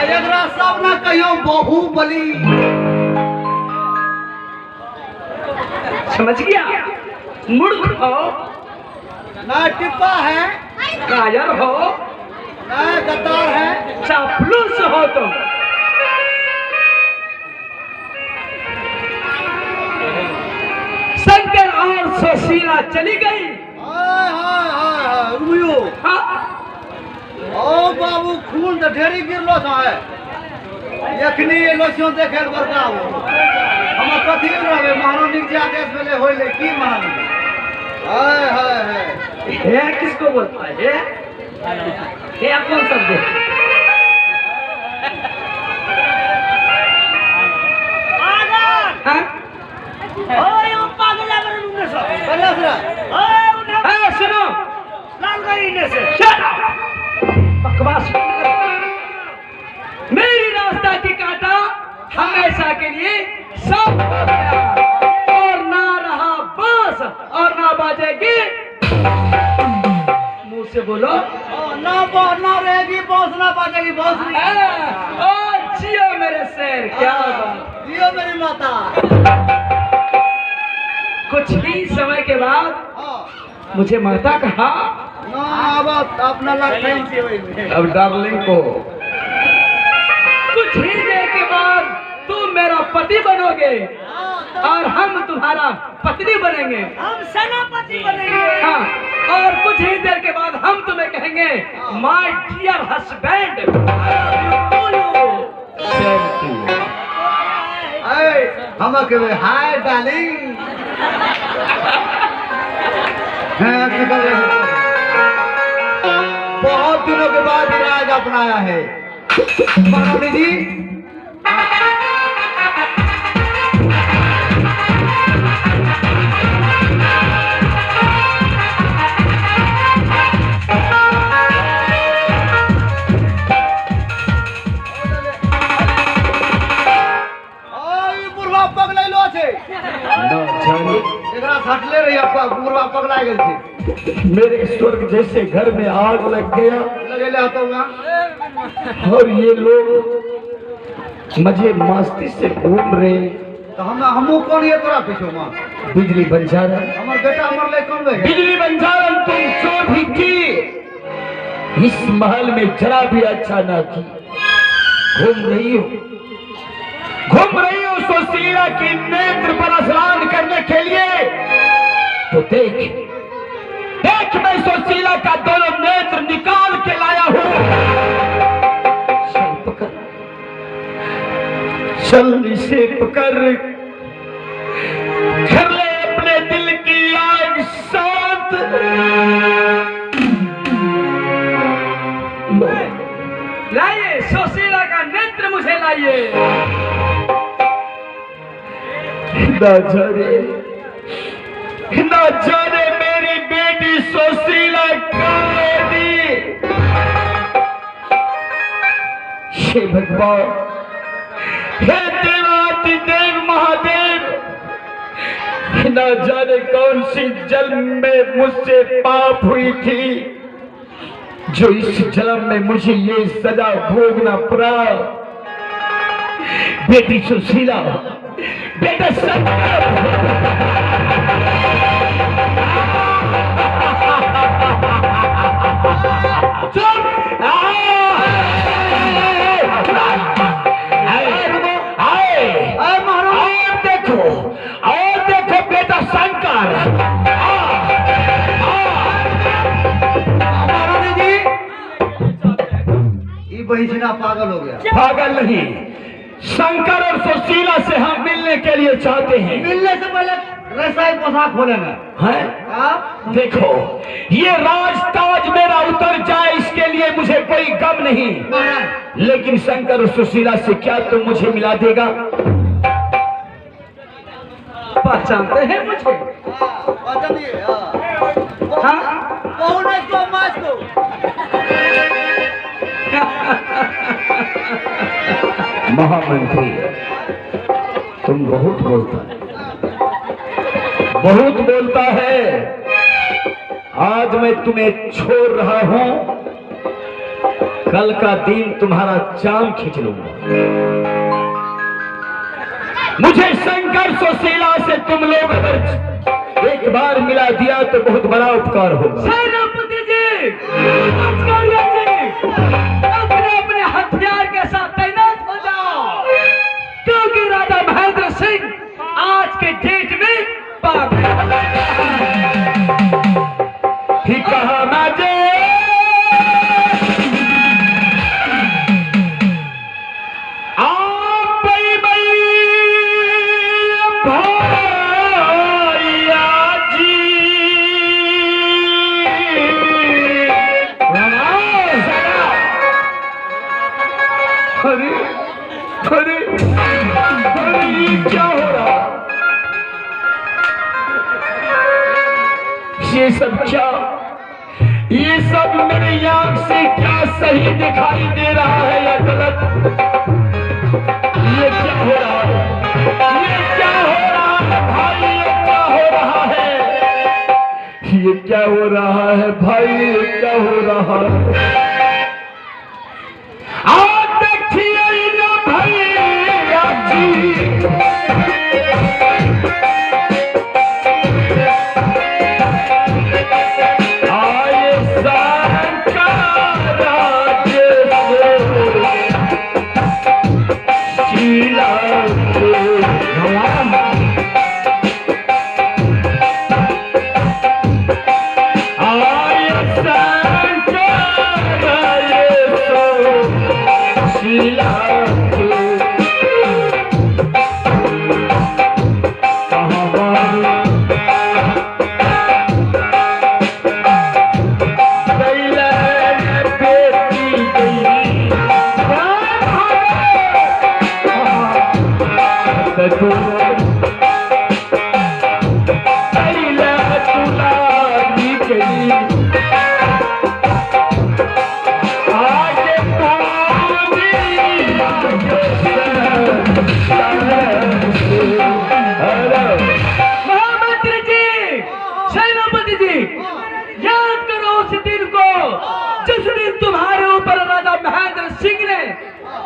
एकरा सब ना कहियो बाहुबली। समझ गया? मूर्ख हो ना टिप्पा है, कायर हो, ना गद्दार है, चापलूस हो तुम। शंकर और सुशीला चली गई। हाय हाय हाय हाय रुइयो। हाँ? ओ बाबू खून तो ढेरी गिरलो है। यखनी एलोसियो देखे बड़का हो। हम कथी रहबे महारानी के आदेश भेले होइले की महारानी। हाय हाय हाय। हे किसको बोलता है? हे कौन शब्द है? हाँ? ओए ओ पागल है मेरे मुंह से। बल्ला सुना। ओए उन्हें हाँ, सुनो। लाल गई इन्हें से। Shut up! बकवास मत करो। मेरी रास्ता की काटा हमेशा के लिए सब हो गया और ना रहा बांस और ना बाजेगी। मुंह से बोलो। ना रहेगी बॉस, ना बाजेगी बॉस। ओ जियो मेरे शेर, क्या बात। जियो मेरी माता। कुछ ही समय के बाद हाँ। मुझे माता कहा। ना अब अपना लखन से वही। अब डार्लिंग को कुछ ही देर के बाद तुम मेरा पति बनोगे और हम तुम्हारा पत्नी बनेंगे। हम सेनापति बनेंगे। हाँ, और कुछ ही देर के बाद हम तुम्हें कहेंगे माय डियर हस्बैंड। हम कहे हाय डार्लिंग। बहुत दिनों के बाद राज अपनाया है महारानी जी। हटले रही पूर्वा पगला गए थे। मेरे स्वर्ग जैसे घर में आग लग गया लगेले होगा। और ये लोग मजे मस्ती से घूम रहे। तो हमू कौन ये तोरा पीछे मां बिजली बंजारा, हमर बेटा मरले कौन रहे। बिजली बंजारा तुम जो भी की इस महल में जरा भी अच्छा ना की। घूम रही हो सुशीला की नेत्र पर स्नान करने के लिए। तो देख मैं सुशीला का दोनों नेत्र निकाल के लाया हूं। चल पकड़, चल इसे पकड़, कर ले अपने दिल की आग शांत। लाइए सुशीला का नेत्र मुझे लाइए। ना जाने मेरी बेटी सुशीला कहाँ दी। हे भगवान, हे देवाधिदेव महादेव, ना जाने कौन सी जन्म में मुझसे पाप हुई थी जो इस जन्म में मुझे ये सजा भोगना पड़ा। बेटी सुशीला, बेटा शंकर, और देखो बेटा शंकर। महारानी जी ये बहिजना पागल हो गया। पागल नहीं, शंकर और सुशीला से हम मिलने के लिए चाहते हैं। मिलने से पहले रसाई पोशाक खोलेंगे। हैं? देखो ये राजताज मेरा उतर जाए इसके लिए मुझे कोई गम नहीं, लेकिन शंकर और सुशीला से क्या तुम मुझे मिला देगा? पहचानते हैं मुझे? हाँ? महामंत्री तुम बहुत बोलता है। आज मैं तुम्हें छोड़ रहा हूं कल का दिन तुम्हारा चाम खींच लूंगा। मुझे शंकर सुशीला से तुम लोग अगर एक बार मिला दिया तो बहुत बड़ा उपकार होगा। सेनापति जी, आचार्य जी, अपने अपने हथियार के साथ तैनात हो जाओ, क्योंकि राजा महेंद्र सिंह आज के डेट में पागल ठीक कहा माजे। अरे ये क्या हो रहा? ये सब क्या? ये सब मेरे आंख से क्या सही दिखाई दे रहा है या गलत? ये क्या हो रहा है? ये क्या हो रहा है भाई? ये क्या हो रहा है? ये क्या हो रहा है भाई? ये क्या हो रहा है?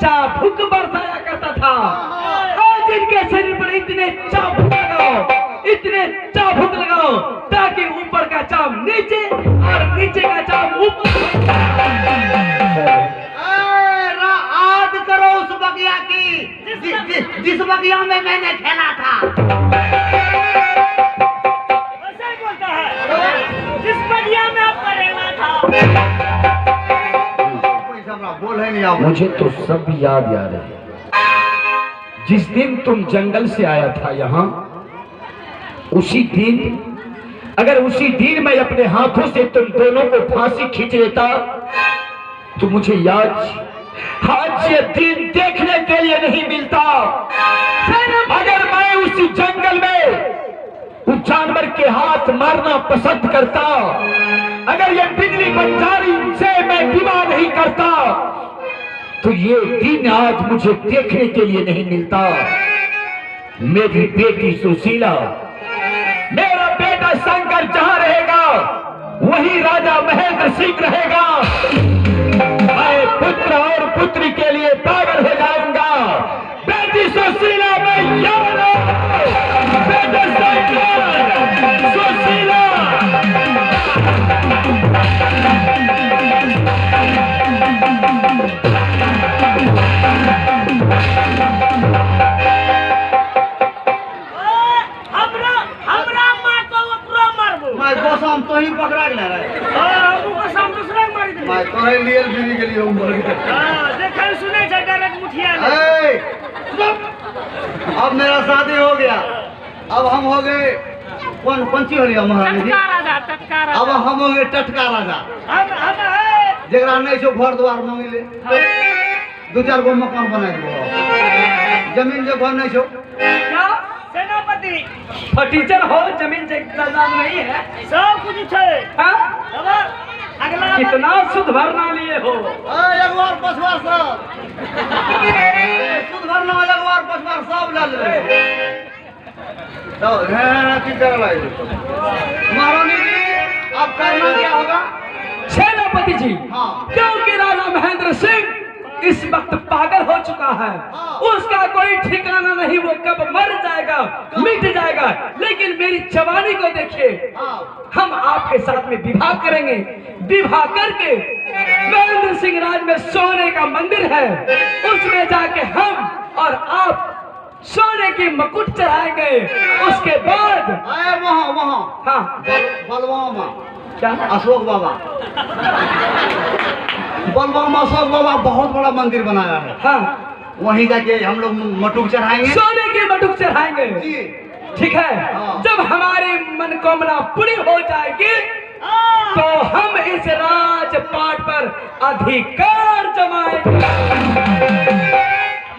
चाबुक बरसाया करता था। आज इनके शरीर पर इतने चाबुक लगाओ, इतने चाबुक लगाओ ताकि ऊपर का चाम नीचे और नीचे का चाम ऊपर। याद करो उस बगिया की जिस बगिया में मैंने खेला था। ऐसा ही बोलता है, जिस बगिया में आपका रहना था। बोल है नहीं। मुझे तो सब याद है। जिस दिन तुम जंगल से आया था यहाँ, उसी दिन, अगर उसी दिन मैं अपने हाथों से तुम दोनों को फांसी खींच लेता तो मुझे आज ये दिन देखने के लिए नहीं मिलता। अगर मैं उसी जंगल में उस जानवर के हाथ मारना पसंद करता, अगर ये बिजली बंजारी से मैं विवाह नहीं करता तो ये दिन आज मुझे देखने के लिए नहीं मिलता। मेरी बेटी सुशीला, मेरा बेटा शंकर जहां रहेगा वही राजा महेंद्र सिंह रहेगा। मैं पुत्र और पुत्री के लिए पागल हो जाऊंगा। बेटी सुशीला में याद बेटा शंकर, सुशीला। हम तो ही पकड़ा के ले रहे। हमको सब दूसरा मार दे। मैं तो है लिए फिरी के लिए हूं बोल के। हां देखै सुने छ डायरेक्ट मुठिया ले। अब मेरा शादी हो गया। अब हम हो गए कौन सी हो रही है महारानी जी? टटका राजा, टटका राजा। अब हम हो गए टटका राजा। हम है जेकरा नहीं छो घर द्वार मांगे ले। दो चार गो मकान बना दो। जमीन जो घर नहीं छो क्या सेनापति फटीचर हो, जमीन जायदाद नहीं है, सब कुछ है। हाँ? अगला कितना शुद्ध भरना लिए हो? एक बार पछवार सब शुद्ध भरना एक बार पछवार सब ले ले। तो की कर लाई महारानी जी, अब करना क्या होगा? सेनापति जी, हाँ। क्योंकि राजा महेंद्र सिंह इस वक्त पागल हो चुका है, हाँ। उसका कोई ठिकाना नहीं, वो कब मर जाएगा, मिट जाएगा। लेकिन मेरी जवानी को देखिए, हाँ। हम आपके साथ में विवाह करेंगे। विवाह करके महेंद्र सिंह राज में सोने का मंदिर है, उसमें जाके हम और आप सोने की मुकुट चढ़ाएंगे। उसके बाद अरे वहाँ हाँ बलवामा क्या अशोक बाबा, बलवामा अशोक बाबा बहुत बड़ा मंदिर बनाया है, हाँ वहीं जाके हम लोग मटुक चढ़ाएंगे। सोने की मटुक चढ़ाएंगे। जी। ठीक है, हाँ। जब हमारी मनोकामना पूरी हो जाएगी तो हम इस राजपाट पर अधिकार जमाएंगे।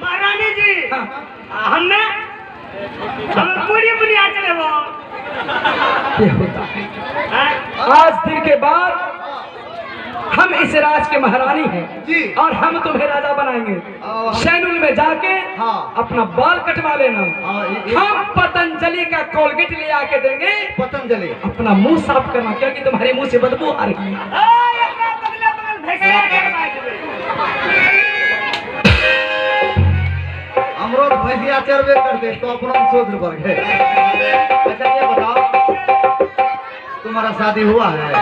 महारानी जी, हाँ। हमने पूरी बुनियाद चले वो ये होता है। हैं? आज दिन के बाद हम इस राज के महारानी हैं जी। और हम तुम्हें राजा बनाएंगे। सैनुल में जाके हाँ। अपना बाल कटवा लेना। हाँ, ये- हम पतंजलि का कोलगेट ले आके देंगे, पतंजलि। अपना मुंह साफ करना क्योंकि तुम्हारे मुंह से बदबू आ रही है। ओए, अपना बगल भैंसिया करवा देबे। हमरो भैंसिया चरबे कर दे तो अपना सोच पर गए। अच्छा ये बताओ, तुम्हारा शादी हुआ है?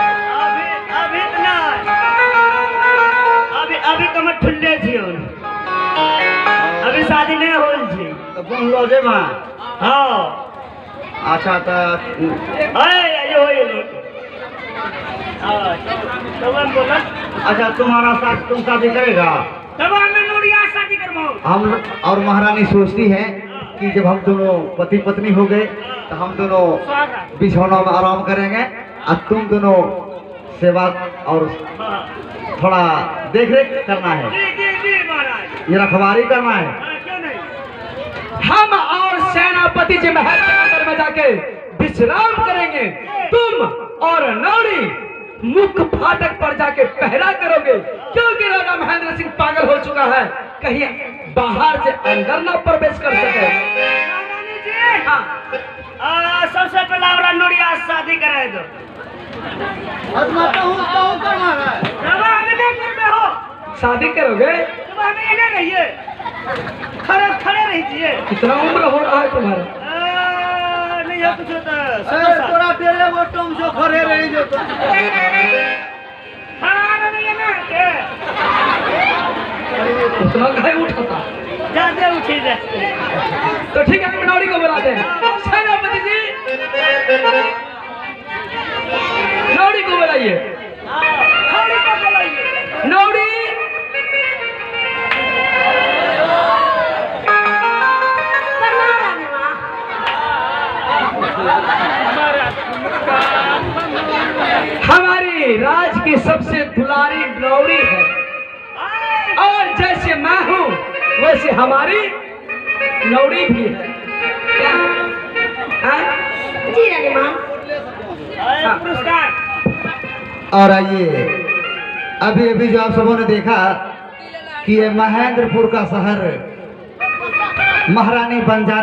अभी तो नहीं। अभी तो मैं ठुल्ले छी। अभी शादी नहीं होल छी। तो बन लो जे मां। हाँ। अच्छा तो अरे ये हो ये लोग। हाँ, तो मैं बोला अच्छा तुम्हारा साथ तुम शादी करेगा? तब हमें नूरिया शादी करवाओ। हम और महारानी सोचती है कि जब हम दोनों पति पत्नी हो गए तो हम दोनों स्वागत। बिछौना में आराम करेंगे और तुम दोनों सेवा और हाँ। थोड़ा देख रेख करना है, जी महाराज। ये रखवारी करना है। हाँ, क्यों नहीं? हम और सेनापति जी महल के अंदर में जाके विश्राम करेंगे। तुम और नौरी मुख्य फाटक पर जाके पहरा करोगे क्योंकि राजा महेंद्र सिंह पागल हो चुका है, कहीं बाहर से अंदर ना प्रवेश कर सके। महारानी जी, हाँ सबसे पहला हमरा नूरिया शादी कराए दो। करना है। जब हमें नहीं करते हो, शादी करोगे? जब हमें ये नहीं रहिए, खड़े रहिए। कितना उम्र हो रहा है तुम्हारा? नहीं है कुछ होता। तोरा तेरे वो तुम जो खड़े रही जो तुम। हाँ, नहीं है ना के। उतना घाय उठाता। ज्यादा उठी जाए। तो ठीक है, नौरी को बुलाते हैं। सेनापति जी, नौरी को बुलाइए। खड़ी को बुलाइए। नौरी, हमारी राज की सबसे दुलारी नौरी है और जैसे मैं हूँ वैसे हमारी नौरी भी है। क्या? हाँ? जी रानी माँ। हाँ, पुरस्कार। और आइए, अभी अभी जो आप सबों ने देखा कि ये महेंद्रपुर का शहर महारानी बंजारा